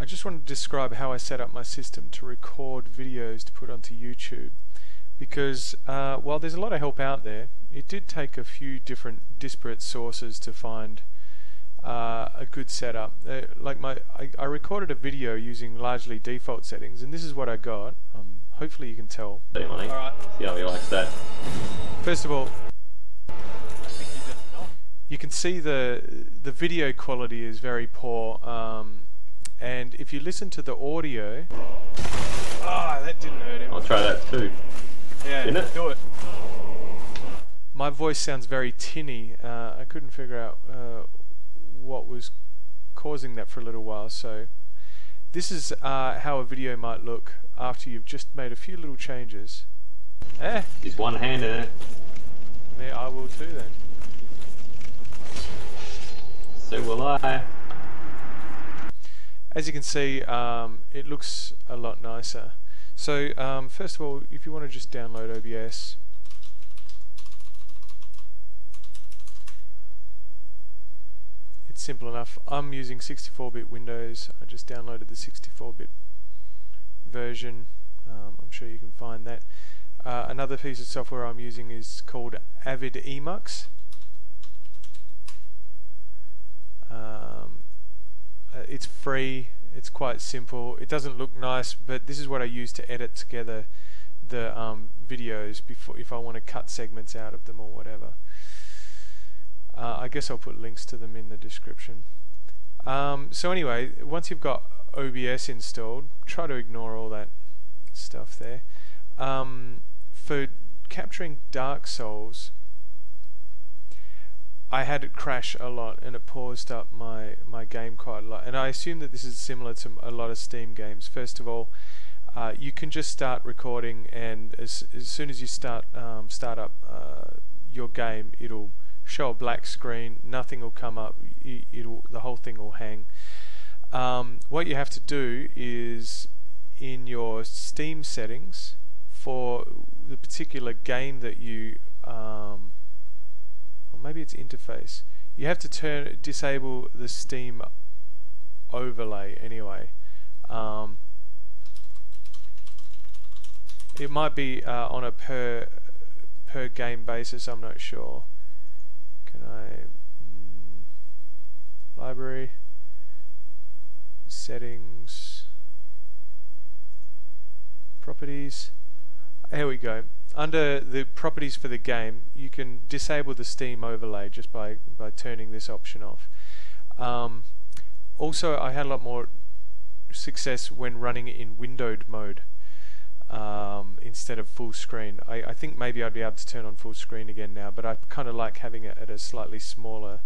I just want to describe how I set up my system to record videos to put onto YouTube, because while there's a lot of help out there, it did take a few different disparate sources to find a good setup. I recorded a video using largely default settings, and this is what I got. Hopefully you can tell. Alright. See how he likes that. First of all, you can see the video quality is very poor, and if you listen to the audio, that didn't hurt him. I'll try that too. Yeah, Didn't it? do it. My voice sounds very tinny. I couldn't figure out what was causing that for a little while. So this is how a video might look after you've just made a few little changes. Just one hand in it. Yeah, I will too then. So will I. As you can see, it looks a lot nicer. So first of all, if you want to just download OBS, it's simple enough. I'm using 64-bit Windows. I just downloaded the 64-bit version. I'm sure you can find that. Another piece of software I'm using is called Avidemux. It's free, it's quite simple, it doesn't look nice, but this is what I use to edit together the videos before, if I want to cut segments out of them or whatever. I guess I'll put links to them in the description. So anyway, once you've got OBS installed, try to ignore all that stuff there. For capturing Dark Souls, I had it crash a lot, and it paused up my game quite a lot. And I assume that this is similar to a lot of Steam games. First of all, you can just start recording, and as soon as you start up your game, it'll show a black screen. Nothing will come up. The whole thing will hang. What you have to do is, in your Steam settings for the particular game that you or maybe it's interface, you have to disable the Steam overlay anyway. It might be on a per game basis, I'm not sure. Can I library, settings, properties, here we go. Under the properties for the game, you can disable the Steam overlay just by turning this option off. Also, I had a lot more success when running it in windowed mode instead of full screen. I think maybe I'd be able to turn on full screen again now, but I kind of like having it at a slightly smaller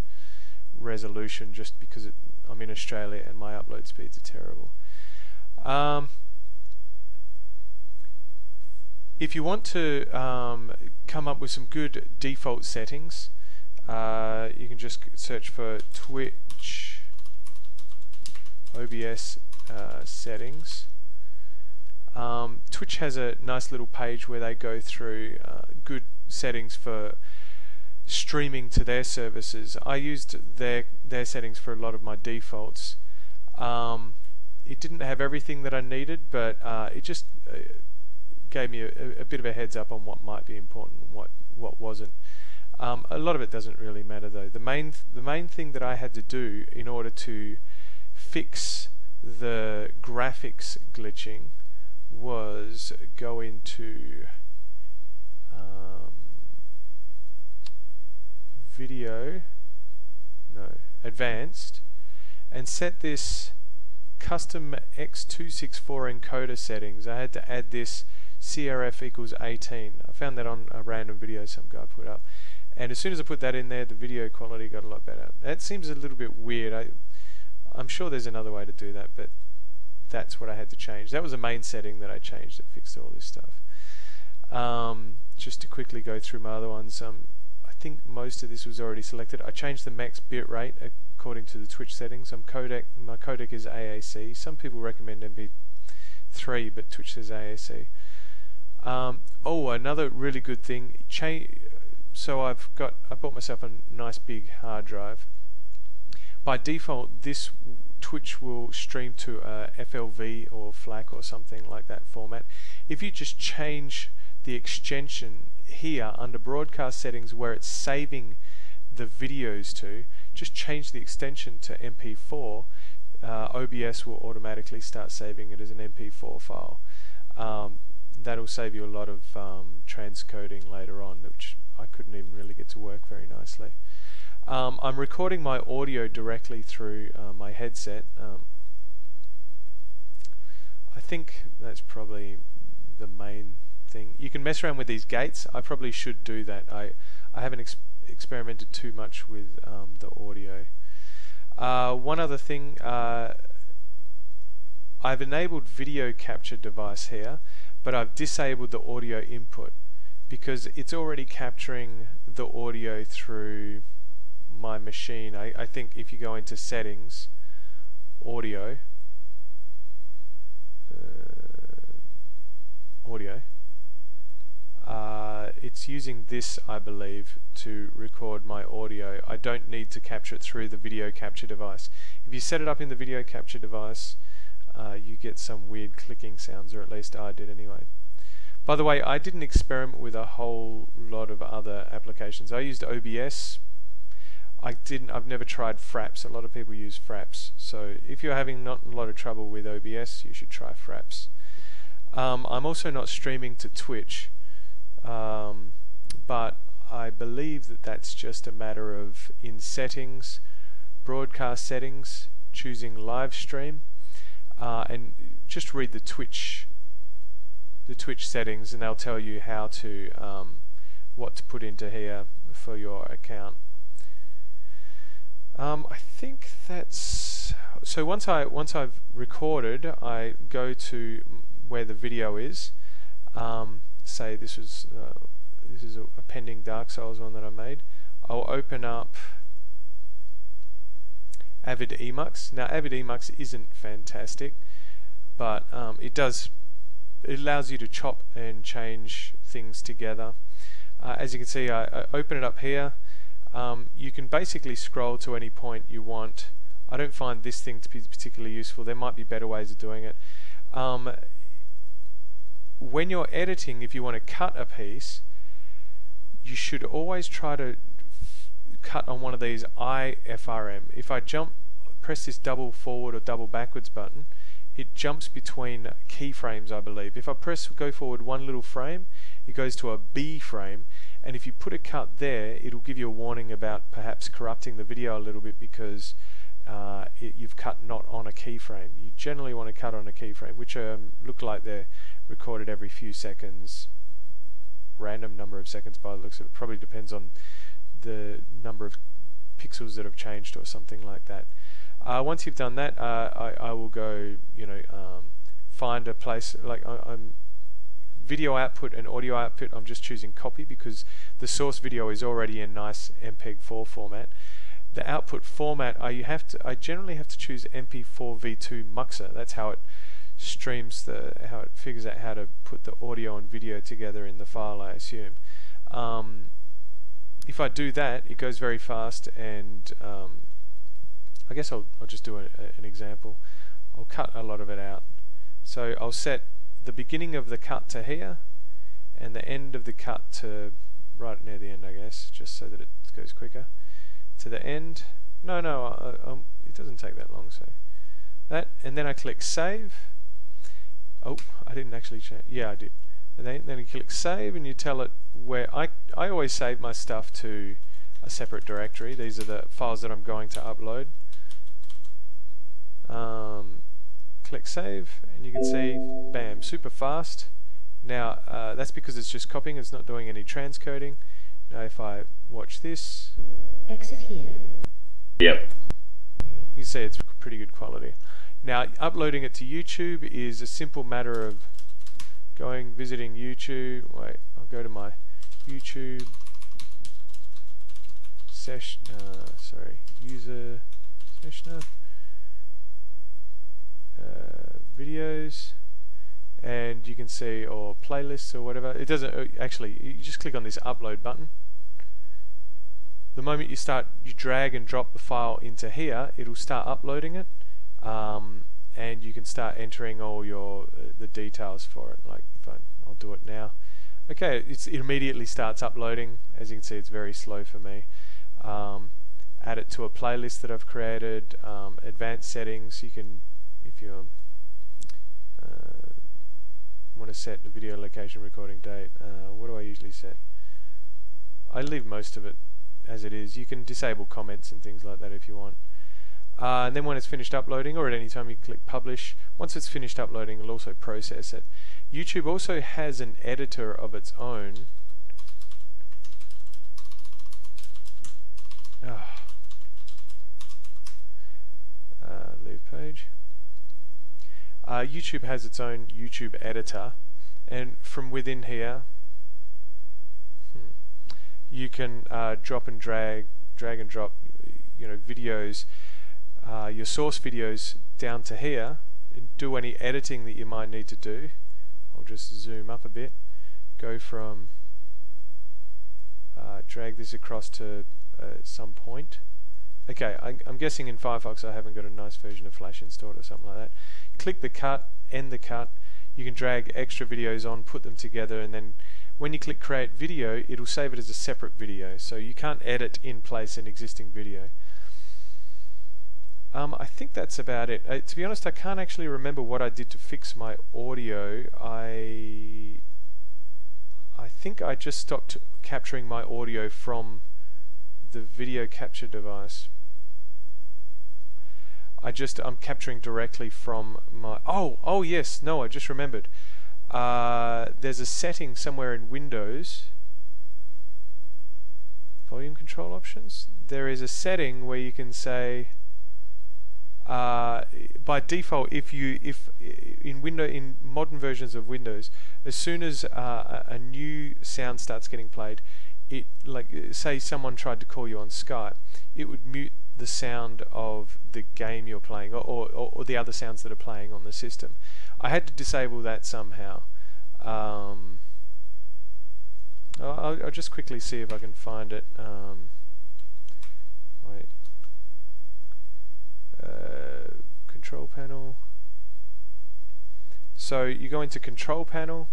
resolution just because I'm in Australia and my upload speeds are terrible. If you want to come up with some good default settings, you can just search for Twitch OBS settings. Twitch has a nice little page where they go through good settings for streaming to their services. I used their settings for a lot of my defaults. It didn't have everything that I needed, but it just gave me a bit of a heads up on what might be important and what wasn't. A lot of it doesn't really matter though. The main thing that I had to do in order to fix the graphics glitching was go into advanced, and set this custom x264 encoder settings. I had to add this CRF equals 18. I found that on a random video some guy put up, and as soon as I put that in there, the video quality got a lot better. That seems a little bit weird. I'm sure there's another way to do that, but that's what I had to change. That was the main setting that I changed that fixed all this stuff. Just to quickly go through my other ones, I think most of this was already selected. I changed the max bitrate according to the Twitch settings. My codec is AAC. Some people recommend MP3, but Twitch says AAC. Oh, another really good thing. So I bought myself a nice big hard drive. by default this Twitch will stream to a FLV or FLAC or something like that format. If you just change the extension here under broadcast settings where it's saving the videos to, just change the extension to MP4, OBS will automatically start saving it as an MP4 file. That'll save you a lot of transcoding later on, which I couldn't even really get to work very nicely. I'm recording my audio directly through my headset. I think that's probably the main thing. You can mess around with these gates. I probably should do that. I haven't experimented too much with the audio. One other thing, I've enabled video capture device here, but I've disabled the audio input because it's already capturing the audio through my machine. I think if you go into settings, audio, it's using this, I believe, to record my audio. I don't need to capture it through the video capture device. If you set it up in the video capture device, you get some weird clicking sounds, or at least I did anyway. By the way, I didn't experiment with a whole lot of other applications. I used OBS. I've never tried Fraps. A lot of people use Fraps. So if you're having not a lot of trouble with OBS, you should try Fraps. I'm also not streaming to Twitch, but I believe that that's just a matter of in settings, broadcast settings, choosing live stream, and just read the Twitch settings, and they'll tell you how to what to put into here for your account. I think that's so. Once I've recorded, I go to where the video is. Say this is a pending Dark Souls one that I made. I'll open up Avidemux. Now Avidemux isn't fantastic, but it allows you to chop and change things together. As you can see, I open it up here. You can basically scroll to any point you want. I don't find this thing to be particularly useful. There might be better ways of doing it. When you're editing, if you want to cut a piece, you should always try to cut on one of these IFRM. If I press this double forward or double backwards button, it jumps between keyframes, I believe. If I go forward one little frame, it goes to a B frame, and if you put a cut there, it'll give you a warning about perhaps corrupting the video a little bit because you've cut not on a keyframe. You generally want to cut on a keyframe, which look like they're recorded every few seconds, random number of seconds by the looks of it. Probably depends on the number of pixels that have changed or something like that. Once you've done that, I will go, find a place like I'm video output and audio output. I'm just choosing copy because the source video is already in nice MPEG-4 format. The output format, I generally have to choose MP4v2 muxer. That's how it streams how it figures out how to put the audio and video together in the file, I assume. If I do that, it goes very fast, and I guess I'll just do an example. I'll cut a lot of it out. So I'll set the beginning of the cut to here, and the end of the cut to right near the end, I guess, just so that it goes quicker. To the end. No, it doesn't take that long. So that, and then I click save. Oh, I didn't actually change. Yeah, I did. And then you click save, and you tell it where. I always save my stuff to a separate directory. These are the files that I'm going to upload. Click save, and you can see, bam, super fast. Now that's because it's just copying, it's not doing any transcoding. Now if I watch this, exit here. Yep. You can see it's pretty good quality. Now uploading it to YouTube is a simple matter of visiting YouTube. Wait, I'll go to my YouTube session. User sessioner. Videos, and you can see, or playlists or whatever. It doesn't actually, you just click on this upload button, the moment you drag and drop the file into here, it'll start uploading it, and you can start entering all the details for it. Like if I'll do it now. Okay, it immediately starts uploading. As you can see, it's very slow for me. Add it to a playlist that I've created. Advanced settings. You can, if you want to set the video location, recording date. What do I usually set? I leave most of it as it is. You can disable comments and things like that if you want. And then when it's finished uploading, or at any time, you can click publish. Once it's finished uploading, it'll also process it. YouTube also has an editor of its own. Leave page. YouTube has its own YouTube editor, and from within here, you can drop and drag and drop, videos, your source videos down to here, and do any editing that you might need to do. I'll just zoom up a bit, go from, drag this across to some point. Okay, I'm guessing in Firefox I haven't got a nice version of Flash installed or something like that. Click the cut, end the cut. You can drag extra videos on, put them together, and then when you click create video, it'll save it as a separate video, so you can't edit in place an existing video. I think that's about it. To be honest, I can't actually remember what I did to fix my audio. I think I just stopped capturing my audio from the video capture device. I'm capturing directly from my... Oh yes, no, I just remembered. There's a setting somewhere in Windows, volume control options. There is a setting where you can say, by default, if in modern versions of Windows, as soon as a new sound starts getting played, like say someone tried to call you on Skype, it would mute the sound of the game you're playing, or the other sounds that are playing on the system. I had to disable that somehow. I'll just quickly see if I can find it. Wait. Control panel. So you go into control panel,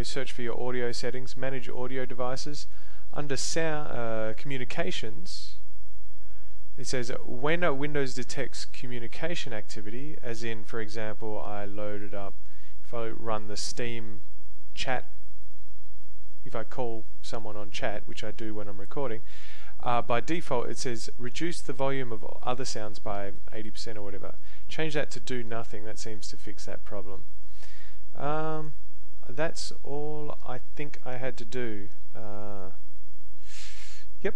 search for your audio settings, manage audio devices. Under sound communications, it says when a Windows detects communication activity, as in, for example, I loaded up, if I run the Steam chat, if I call someone on chat, which I do when I'm recording, by default it says reduce the volume of other sounds by 80% or whatever. Change that to do nothing. That seems to fix that problem. That's all I think I had to do. Yep.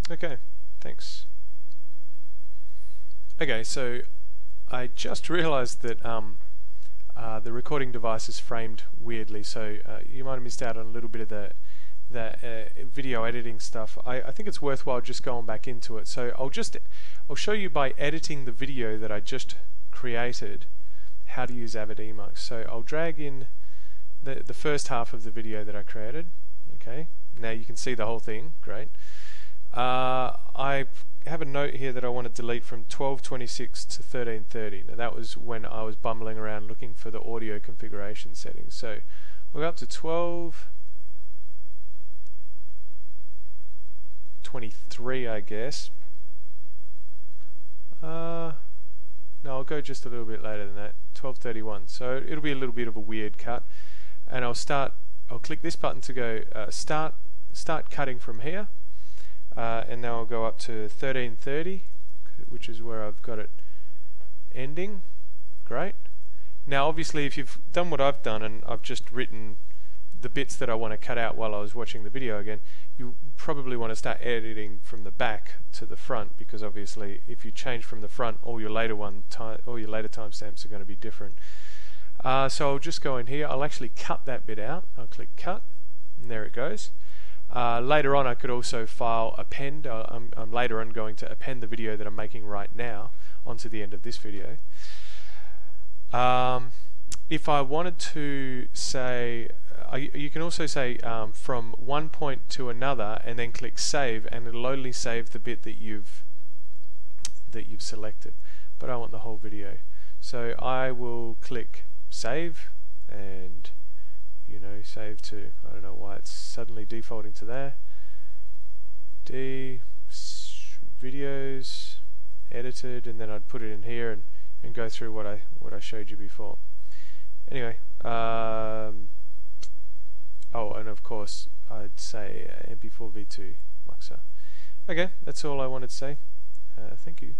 Okay, thanks. Okay, so I just realized that the recording device is framed weirdly, so you might have missed out on a little bit of the video editing stuff. I think it's worthwhile just going back into it. So I'll show you by editing the video that I just created how to use Avidemux. So I'll drag in the first half of the video that I created. Okay, now you can see the whole thing. Great. I have a note here that I want to delete from 12:26 to 13:30. Now that was when I was bumbling around looking for the audio configuration settings. So we'll go up to 12:23, I guess. No, I'll go just a little bit later than that. 12:31. So it'll be a little bit of a weird cut, and I'll click this button to go start cutting from here. And now I'll go up to 13:30, which is where I've got it ending. Great. Now obviously if you've done what I've done and I've just written the bits that I want to cut out while I was watching the video again, you probably want to start editing from the back to the front, because obviously if you change from the front, all your later timestamps are going to be different. So I'll just go in here. I'll actually cut that bit out. I'll click cut, and there it goes. Later on I could also file append. I'm later on going to append the video that I'm making right now onto the end of this video. If I wanted to say you can also say from one point to another, and then click save, and it'll only save the bit that you've selected. But I want the whole video, so I will click save, and save to, I don't know why it's suddenly defaulting to there. Videos edited, and then I'd put it in here and go through what I showed you before. Anyway, oh, and of course I'd say MP4 V2 muxer. Okay, that's all I wanted to say. Thank you.